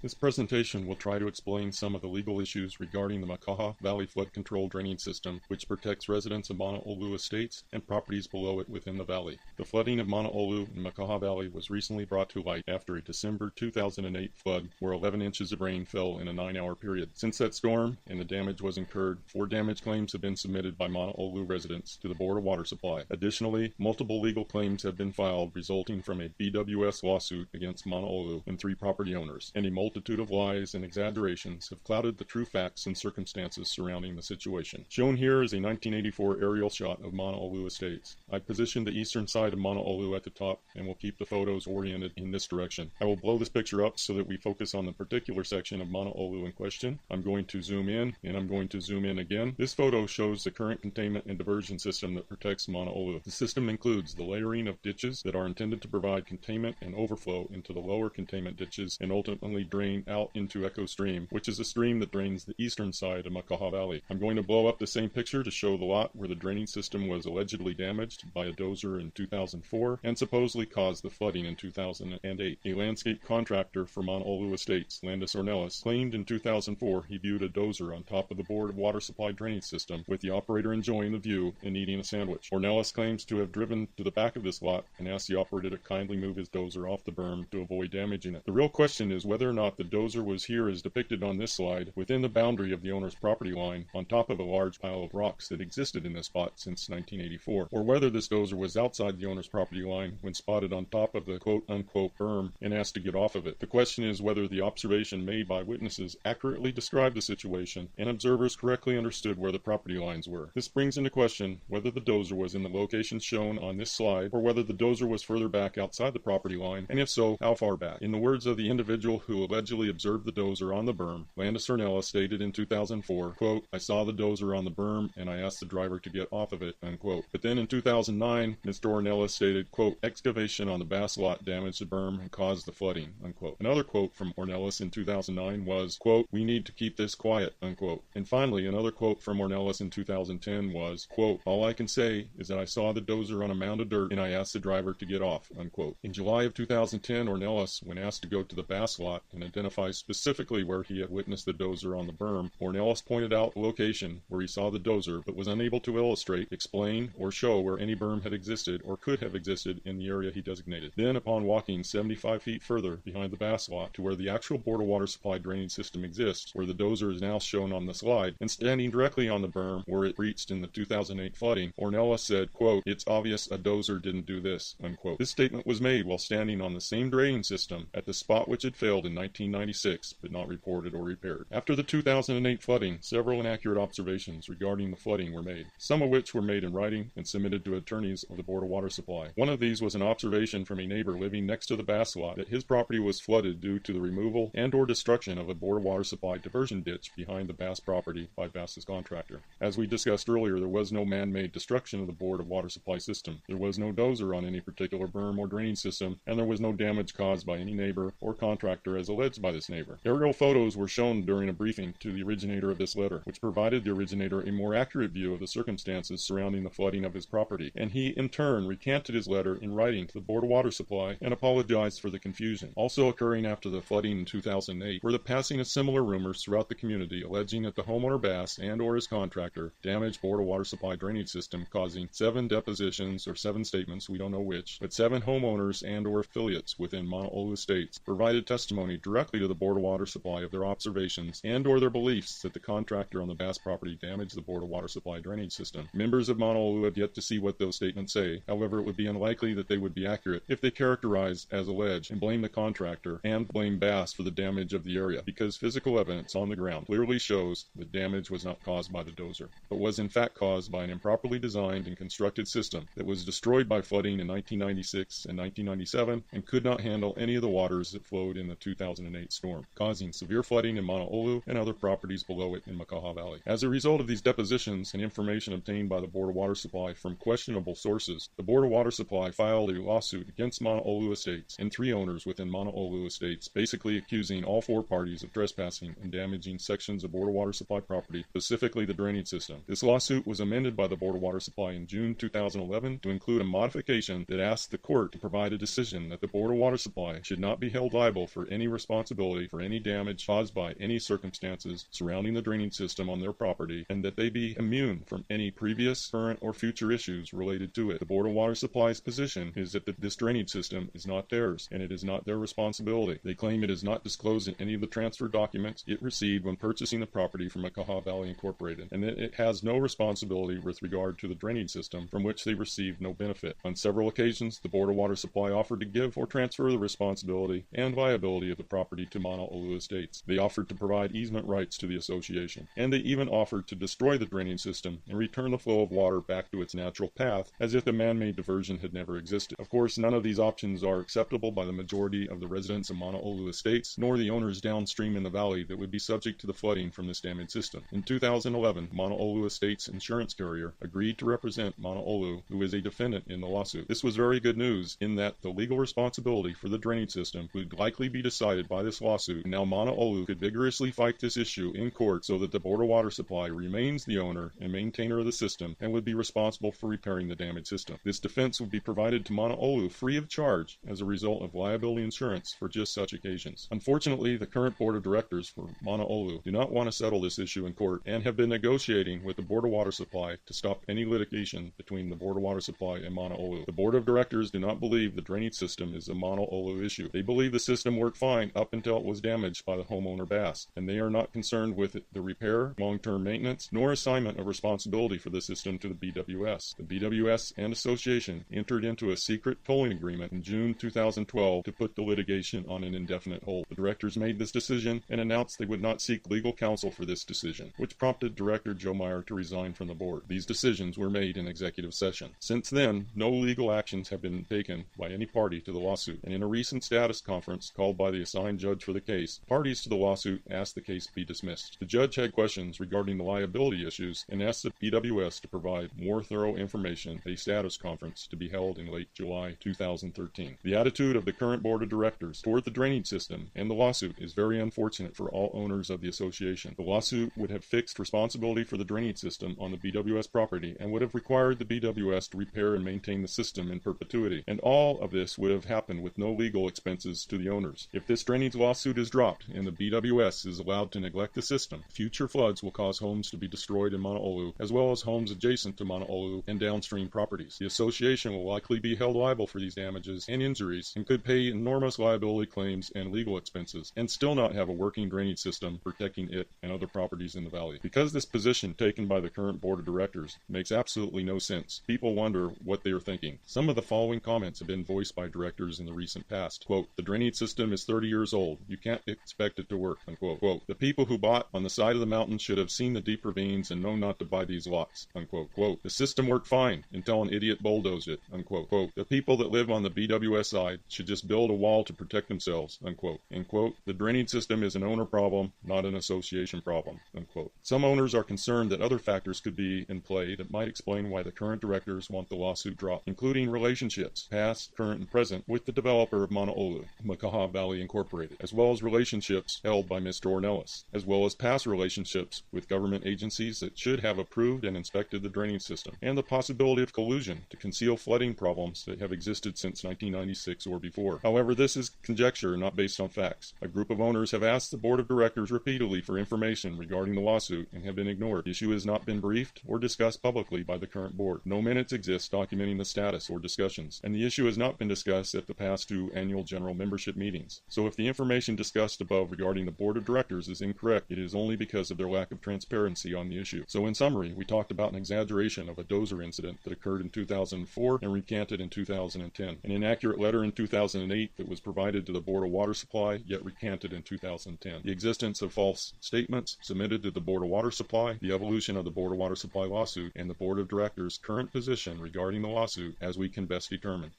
This presentation will try to explain some of the legal issues regarding the Makaha Valley Flood Control Drainage System, which protects residents of Mauna Olu estates and properties below it within the valley. The flooding of Mauna Olu and Makaha Valley was recently brought to light after a December 2008 flood where 11 inches of rain fell in a 9-hour period. Since that storm and the damage was incurred, 4 damage claims have been submitted by Mauna Olu residents to the Board of Water Supply. Additionally, multiple legal claims have been filed resulting from a BWS lawsuit against Mauna Olu and 3 property owners, and a multitude of lies and exaggerations have clouded the true facts and circumstances surrounding the situation. Shown here is a 1984 aerial shot of Mauna Olu estates. I positioned the eastern side of Mauna Olu at the top and will keep the photos oriented in this direction. I will blow this picture up so that we focus on the particular section of Mauna Olu in question. I'm going to zoom in and I'm going to zoom in again. This photo shows the current containment and diversion system that protects Mauna Olu. The system includes the layering of ditches that are intended to provide containment and overflow into the lower containment ditches and ultimately drain out into Echo Stream, which is a stream that drains the eastern side of Makaha Valley. I'm going to blow up the same picture to show the lot where the draining system was allegedly damaged by a dozer in 2004 and supposedly caused the flooding in 2008. A landscape contractor for Mauna Olu Estates, Landis Ornelas, claimed in 2004 he viewed a dozer on top of the Board of Water Supply drainage system, with the operator enjoying the view and eating a sandwich. Ornelas claims to have driven to the back of this lot and asked the operator to kindly move his dozer off the berm to avoid damaging it. The real question is whether or not the dozer was here as depicted on this slide within the boundary of the owner's property line on top of a large pile of rocks that existed in this spot since 1984, or whether this dozer was outside the owner's property line when spotted on top of the quote-unquote berm and asked to get off of it. The question is whether the observation made by witnesses accurately described the situation and observers correctly understood where the property lines were. This brings into question whether the dozer was in the location shown on this slide or whether the dozer was further back outside the property line, and if so, how far back. In the words of the individual who allegedly observed the dozer on the berm, Landis Ornelas stated in 2004, quote, "I saw the dozer on the berm and I asked the driver to get off of it," unquote. But then in 2009, Mr. Ornelas stated, quote, "Excavation on the Bass lot damaged the berm and caused the flooding," unquote. Another quote from Ornelas in 2009 was, quote, "We need to keep this quiet," unquote. And finally, another quote from Ornelas in 2010 was, quote, "All I can say is that I saw the dozer on a mound of dirt and I asked the driver to get off," unquote. In July of 2010, Ornelas, when asked to go to the Bass lot and identify specifically where he had witnessed the dozer on the berm, Ornelas pointed out the location where he saw the dozer but was unable to illustrate, explain, or show where any berm had existed or could have existed in the area he designated. Then, upon walking 75 feet further behind the Bass lot to where the actual Board of Water Supply drainage system exists, where the dozer is now shown on the slide, and standing directly on the berm where it breached in the 2008 flooding, Ornelas said, quote, "It's obvious a dozer didn't do this," unquote. This statement was made while standing on the same drainage system at the spot which had failed in 1996 but not reported or repaired. After the 2008 flooding, several inaccurate observations regarding the flooding were made, some of which were made in writing and submitted to attorneys of the Board of Water Supply. One of these was an observation from a neighbor living next to the Bass lot that his property was flooded due to the removal and or destruction of a Board of Water Supply diversion ditch behind the Bass property by Bass's contractor. As we discussed earlier, there was no man-made destruction of the Board of Water Supply system. There was no dozer on any particular berm or drainage system, and there was no damage caused by any neighbor or contractor as alleged by this neighbor. Aerial photos were shown during a briefing to the originator of this letter, which provided the originator a more accurate view of the circumstances surrounding the flooding of his property, and he in turn recanted his letter in writing to the Board of Water Supply and apologized for the confusion. Also occurring after the flooding in 2008 were the passing of similar rumors throughout the community alleging that the homeowner Bass and or his contractor damaged Board of Water Supply drainage system, causing 7 depositions or 7 statements, we don't know which, but 7 homeowners and or affiliates within Mauna Olu Estates provided testimony directly to the Board of Water Supply of their observations and or their beliefs that the contractor on the Bass property damaged the Board of Water Supply drainage system. Members of Mauna Olu have yet to see what those statements say. However, it would be unlikely that they would be accurate if they characterized as alleged and blame the contractor and blame Bass for the damage of the area, because physical evidence on the ground clearly shows that damage was not caused by the dozer, but was in fact caused by an improperly designed and constructed system that was destroyed by flooding in 1996 and 1997 and could not handle any of the waters that flowed in the 2008 storm, causing severe flooding in Mauna Olu and other properties below it in Makaha Valley. As a result of these depositions and information obtained by the Board of Water Supply from questionable sources, the Board of Water Supply filed a lawsuit against Mauna Olu Estates and 3 owners within Mauna Olu Estates, basically accusing all 4 parties of trespassing and damaging sections of Board of Water Supply property, specifically the drainage system. This lawsuit was amended by the Board of Water Supply in June 2011 to include a modification that asked the court to provide a decision that the Board of Water Supply should not be held liable for any responsibility responsibility for any damage caused by any circumstances surrounding the drainage system on their property, and that they be immune from any previous, current, or future issues related to it. The Board of Water Supply's position is that this drainage system is not theirs, and it is not their responsibility. They claim it is not disclosed in any of the transfer documents it received when purchasing the property from Makaha Valley Incorporated, and that it has no responsibility with regard to the drainage system from which they received no benefit. On several occasions, the Board of Water Supply offered to give or transfer the responsibility and viability of the property to Mauna Olu Estates. They offered to provide easement rights to the association, and they even offered to destroy the drainage system and return the flow of water back to its natural path as if the man-made diversion had never existed. Of course, none of these options are acceptable by the majority of the residents of Mauna Olu Estates, nor the owners downstream in the valley that would be subject to the flooding from this damaged system. In 2011, Mauna Olu Estates insurance carrier agreed to represent Mauna Olu, who is a defendant in the lawsuit. This was very good news in that the legal responsibility for the drainage system would likely be decided by this lawsuit, and now Mauna Olu could vigorously fight this issue in court so that the Board of Water Supply remains the owner and maintainer of the system and would be responsible for repairing the damaged system. This defense would be provided to Mauna Olu free of charge as a result of liability insurance for just such occasions. Unfortunately, the current Board of Directors for Mauna Olu do not want to settle this issue in court and have been negotiating with the Board of Water Supply to stop any litigation between the Board of Water Supply and Mauna Olu. The Board of Directors do not believe the drainage system is a Mauna Olu issue. They believe the system worked fine up until it was damaged by the homeowner Bass, and they are not concerned with the repair, long-term maintenance, nor assignment of responsibility for the system to the BWS. The BWS and association entered into a secret tolling agreement in June 2012 to put the litigation on an indefinite hold. The directors made this decision and announced they would not seek legal counsel for this decision, which prompted Director Joe Meyer to resign from the board. These decisions were made in executive session. Since then, no legal actions have been taken by any party to the lawsuit, and in a recent status conference called by the assigned judge for the case, parties to the lawsuit asked the case be dismissed. The judge had questions regarding the liability issues and asked the BWS to provide more thorough information at a status conference to be held in late July 2013. The attitude of the current board of directors toward the drainage system and the lawsuit is very unfortunate for all owners of the association. The lawsuit would have fixed responsibility for the drainage system on the BWS property and would have required the BWS to repair and maintain the system in perpetuity, and all of this would have happened with no legal expenses to the owners. If this drainage lawsuit is dropped and the BWS is allowed to neglect the system, future floods will cause homes to be destroyed in Mauna Olu, as well as homes adjacent to Mauna Olu and downstream properties. The association will likely be held liable for these damages and injuries and could pay enormous liability claims and legal expenses and still not have a working drainage system protecting it and other properties in the valley. Because this position taken by the current board of directors makes absolutely no sense, people wonder what they are thinking. Some of the following comments have been voiced by directors in the recent past. Quote, "The drainage system is 30 years old. You can't expect it to work." Unquote. Quote, "The people who bought on the side of the mountain should have seen the deep ravines and known not to buy these lots." Unquote. Quote, "The system worked fine until an idiot bulldozed it." Unquote. Quote, "The people that live on the BWS side should just build a wall to protect themselves." Unquote. And quote, "The drainage system is an owner problem, not an association problem." Unquote. Some owners are concerned that other factors could be in play that might explain why the current directors want the lawsuit dropped, including relationships, past, current, and present, with the developer of Mauna Olu, Makaha Valley Incorporated, as well as relationships held by Mr. Ornelas, as well as past relationships with government agencies that should have approved and inspected the drainage system, and the possibility of collusion to conceal flooding problems that have existed since 1996 or before. However, this is conjecture not based on facts. A group of owners have asked the board of directors repeatedly for information regarding the lawsuit and have been ignored. The issue has not been briefed or discussed publicly by the current board. No minutes exist documenting the status or discussions, and the issue has not been discussed at the past two annual general membership meetings. So if the information discussed above regarding the board of directors is incorrect, it is only because of their lack of transparency on the issue. So in summary, we talked about an exaggeration of a dozer incident that occurred in 2004 and recanted in 2010, an inaccurate letter in 2008 that was provided to the Board of Water Supply yet recanted in 2010, the existence of false statements submitted to the Board of Water Supply, the evolution of the Board of Water Supply lawsuit, and the board of directors' current position regarding the lawsuit as we can best determine.